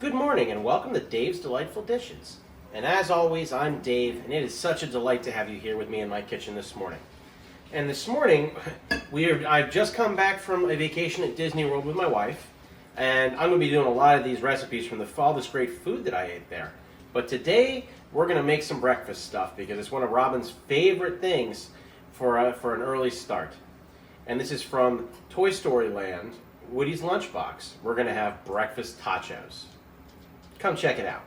Good morning and welcome to Dave's Delightful Dishes. And as always, I'm Dave, and it is such a delight to have you here with me in my kitchen this morning. And this morning, I've just come back from a vacation at Disney World with my wife, and I'm going to be doing a lot of these recipes from all this great food that I ate there. But today, we're going to make some breakfast stuff because it's one of Robin's favorite things for an early start. And this is from Toy Story Land, Woody's Lunchbox. We're going to have breakfast tachos. Come check it out.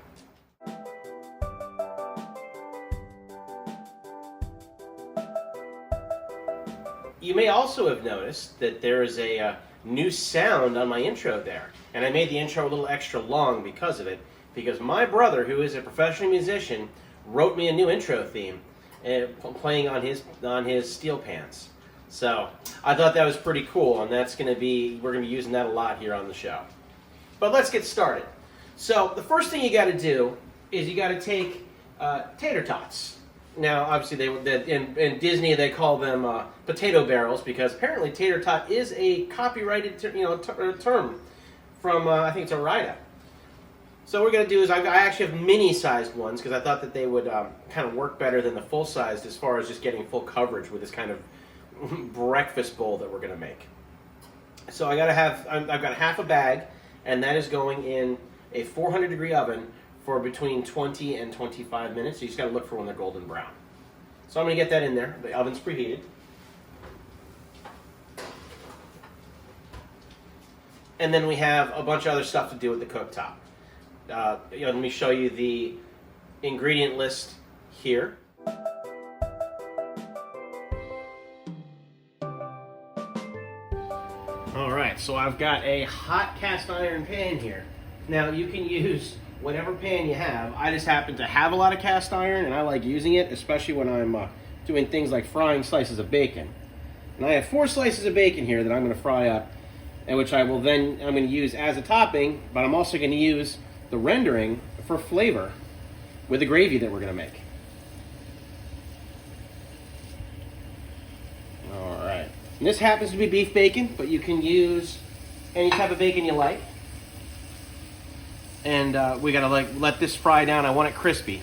You may also have noticed that there is a new sound on my intro there. And I made the intro a little extra long because of it, because my brother, who is a professional musician, wrote me a new intro theme playing on his steel pans. So I thought that was pretty cool, and we're going to be using that a lot here on the show. But let's get started. So the first thing you got to do is you got to take tater tots. Now, obviously, in Disney they call them potato barrels because apparently tater tot is a copyrighted term from I think it's Orida. So what we're going to do is I actually have mini-sized ones because I thought that they would kind of work better than the full-sized as far as just getting full coverage with this kind of breakfast bowl that we're going to make. So I've got half a bag, and that is going in a 400-degree oven for between 20 and 25 minutes. So you just got to look for when they're golden brown. So I'm going to get that in there. The oven's preheated. And then we have a bunch of other stuff to do with the cooktop. Let me show you the ingredient list here. All right, so I've got a hot cast iron pan here. Now you can use whatever pan you have. I just happen to have a lot of cast iron, and I like using it, especially when I'm doing things like frying slices of bacon. And I have 4 slices of bacon here that I'm going to fry up, and which I'm going to use as a topping, but I'm also going to use the rendering for flavor with the gravy that we're going to make. All right. And this happens to be beef bacon, but you can use any type of bacon you like. And we gotta let this fry down. I want it crispy.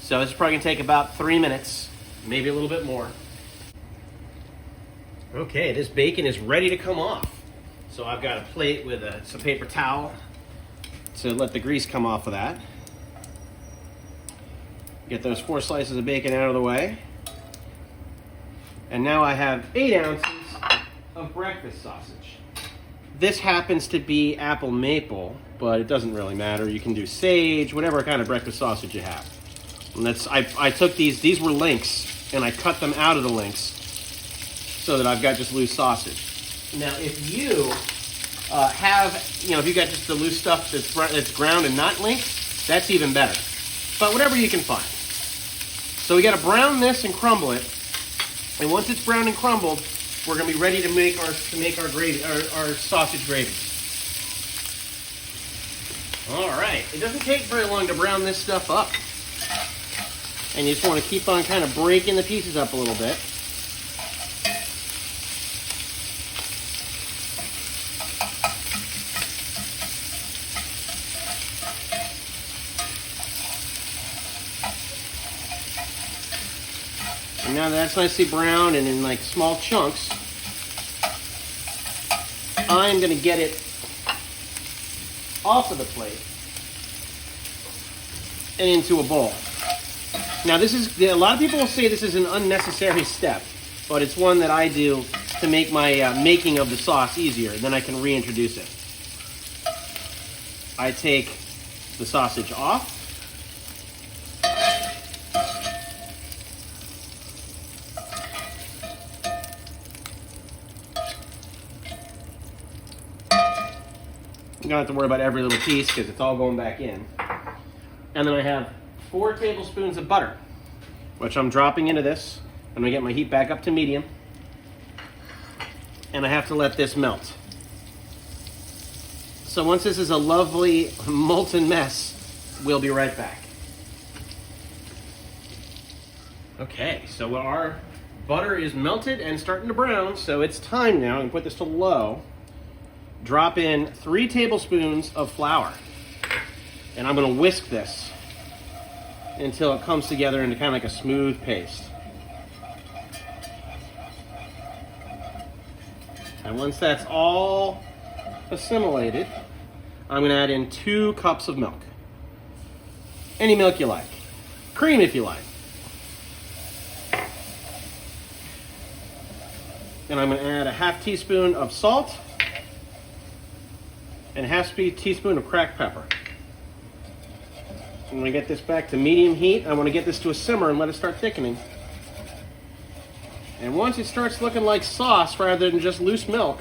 So this is probably gonna take about 3 minutes, maybe a little bit more. Okay, this bacon is ready to come off. So I've got a plate with some paper towel to let the grease come off of that. Get those 4 slices of bacon out of the way. And now I have 8 ounces of breakfast sausage. This happens to be apple maple, but it doesn't really matter. You can do sage, whatever kind of breakfast sausage you have. And I took these were links, and I cut them out of the links so that I've got just loose sausage. Now, if you if you got just the loose stuff that's ground and not linked, that's even better. But whatever you can find. So we got to brown this and crumble it, and once it's browned and crumbled, we're going to be ready to make our gravy, our sausage gravy. All right, it doesn't take very long to brown this stuff up. And you just want to keep on kind of breaking the pieces up a little bit. And now that's nicely browned and in like small chunks, I'm going to get it off of the plate and into a bowl. Now a lot of people will say this is an unnecessary step, but it's one that I do to make my making of the sauce easier. Then I can reintroduce it. I take the sausage off. You don't have to worry about every little piece because it's all going back in. And then I have 4 tablespoons of butter, which I'm dropping into this. I'm going to get my heat back up to medium. And I have to let this melt. So once this is a lovely molten mess, we'll be right back. Okay, so our butter is melted and starting to brown, so it's time now, and put this to low. Drop in 3 tablespoons of flour. And I'm going to whisk this until it comes together into kind of like a smooth paste. And once that's all assimilated, I'm going to add in 2 cups of milk. Any milk you like. Cream if you like. And I'm going to add a half teaspoon of salt and a half teaspoon of cracked pepper. I'm going to get this back to medium heat. I want to get this to a simmer and let it start thickening. And once it starts looking like sauce rather than just loose milk,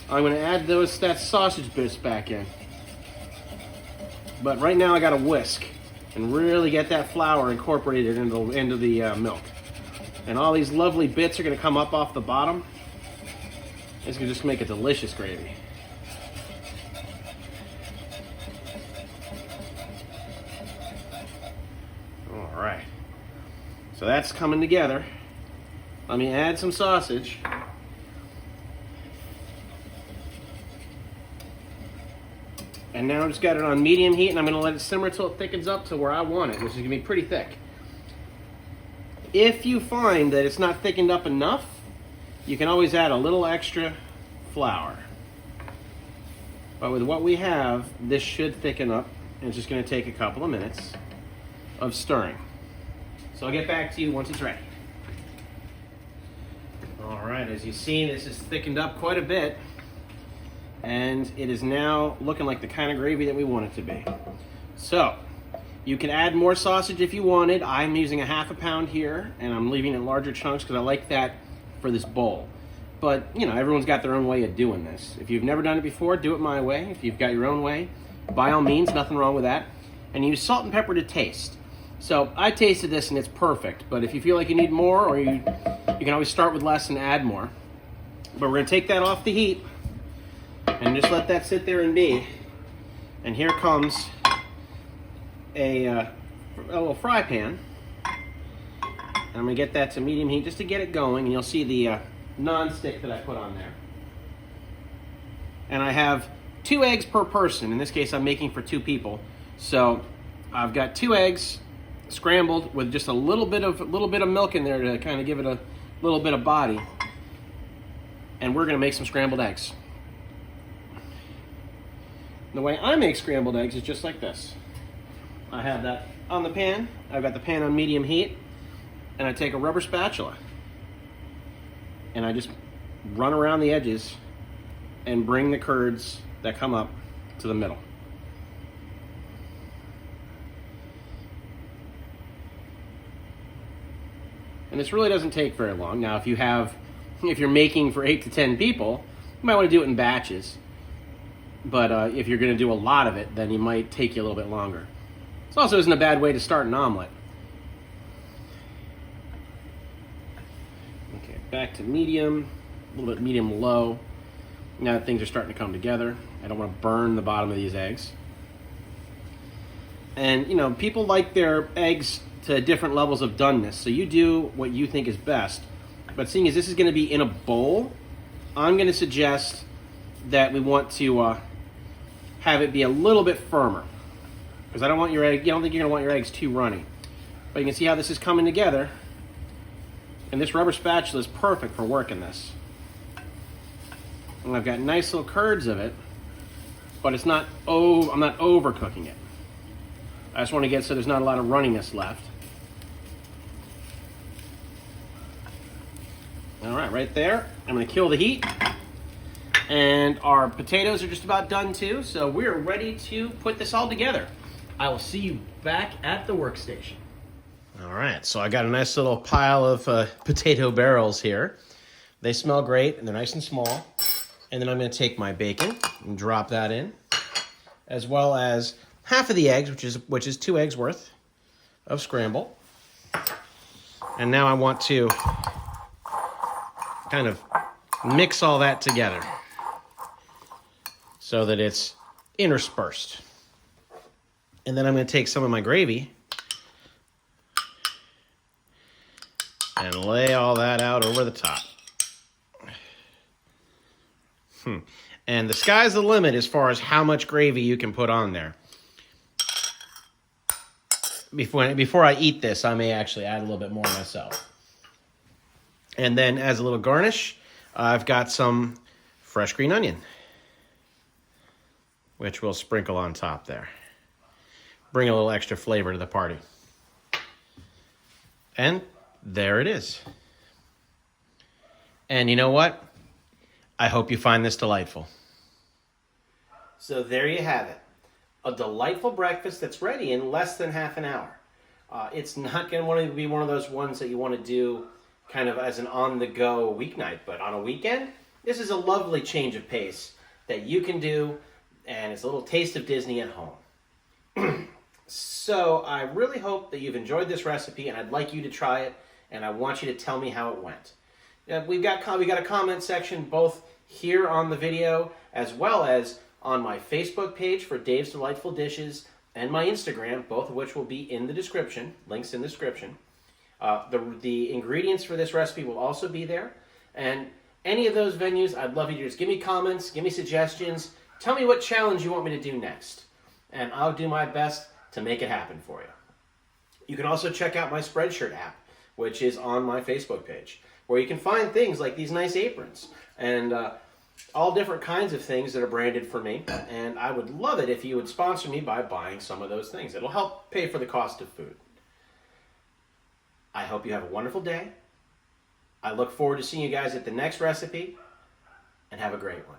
I'm going to add that sausage bits back in. But right now I got to whisk and really get that flour incorporated into the milk. And all these lovely bits are going to come up off the bottom. It's going to just make a delicious gravy. All right. So that's coming together. Let me add some sausage. And now I've just got it on medium heat, and I'm going to let it simmer until it thickens up to where I want it, which is going to be pretty thick. If you find that it's not thickened up enough, you can always add a little extra flour. But with what we have, this should thicken up, and it's just going to take a couple of minutes of stirring. So I'll get back to you once it's ready. All right, as you see, this is thickened up quite a bit, and it is now looking like the kind of gravy that we want it to be. So you can add more sausage if you wanted. I'm using a half a pound here, and I'm leaving it in larger chunks because I like that for this bowl. But, you know, everyone's got their own way of doing this. If you've never done it before, do it my way. If you've got your own way, by all means, nothing wrong with that. And use salt and pepper to taste. So I tasted this and it's perfect, but if you feel like you need more, or you can always start with less and add more. But we're gonna take that off the heat and just let that sit there and be. And here comes a little fry pan. And I'm gonna get that to medium heat just to get it going, and you'll see the non-stick that I put on there. And I have 2 eggs per person. In this case, I'm making for 2 people. So I've got 2 eggs scrambled with just a little bit of milk in there to kind of give it a little bit of body. And we're going to make some scrambled eggs. The way I make scrambled eggs is just like this. I have that on the pan. I've got the pan on medium heat, and I take a rubber spatula and I just run around the edges and bring the curds that come up to the middle. And this really doesn't take very long. Now, if you're making for 8 to 10 people, you might want to do it in batches. But if you're going to do a lot of it, then it might take you a little bit longer. This also isn't a bad way to start an omelet. Okay, back to medium, a little bit medium-low. Now that things are starting to come together, I don't want to burn the bottom of these eggs. And, you know, people like their eggs to different levels of doneness, so you do what you think is best. But seeing as this is going to be in a bowl, I'm going to suggest that we want to have it be a little bit firmer, because I don't want your egg. You don't think you're going to want your eggs too runny. But you can see how this is coming together, and this rubber spatula is perfect for working this. And I've got nice little curds of it, but it's not. I'm not overcooking it. I just want to get so there's not a lot of runniness left. All right there. I'm going to kill the heat. And our potatoes are just about done too, so we're ready to put this all together. I will see you back at the workstation. All right, so I got a nice little pile of potato barrels here. They smell great, and they're nice and small. And then I'm going to take my bacon and drop that in, as well as half of the eggs, which is 2 eggs worth of scramble. And now I want to kind of mix all that together so that it's interspersed. And then I'm going to take some of my gravy and lay all that out over the top. And the sky's the limit as far as how much gravy you can put on there. before I eat this, I may actually add a little bit more myself. And then as a little garnish, I've got some fresh green onion, which we'll sprinkle on top there. Bring a little extra flavor to the party. And there it is. And you know what? I hope you find this delightful. So there you have it. A delightful breakfast that's ready in less than half an hour. It's not going to be one of those ones that you want to do kind of as an on-the-go weeknight, but on a weekend, this is a lovely change of pace that you can do, and it's a little taste of Disney at home. So I really hope that you've enjoyed this recipe, and I'd like you to try it, and I want you to tell me how it went. We got a comment section both here on the video as well as on my Facebook page for Dave's Delightful Dishes and my Instagram, both of which will be in the description, links in the description. The ingredients for this recipe will also be there. And any of those venues, I'd love you to just give me comments, give me suggestions, tell me what challenge you want me to do next. And I'll do my best to make it happen for you. You can also check out my Spreadshirt app, which is on my Facebook page, where you can find things like these nice aprons and all different kinds of things that are branded for me. And I would love it if you would sponsor me by buying some of those things. It'll help pay for the cost of food. I hope you have a wonderful day. I look forward to seeing you guys at the next recipe, and have a great one.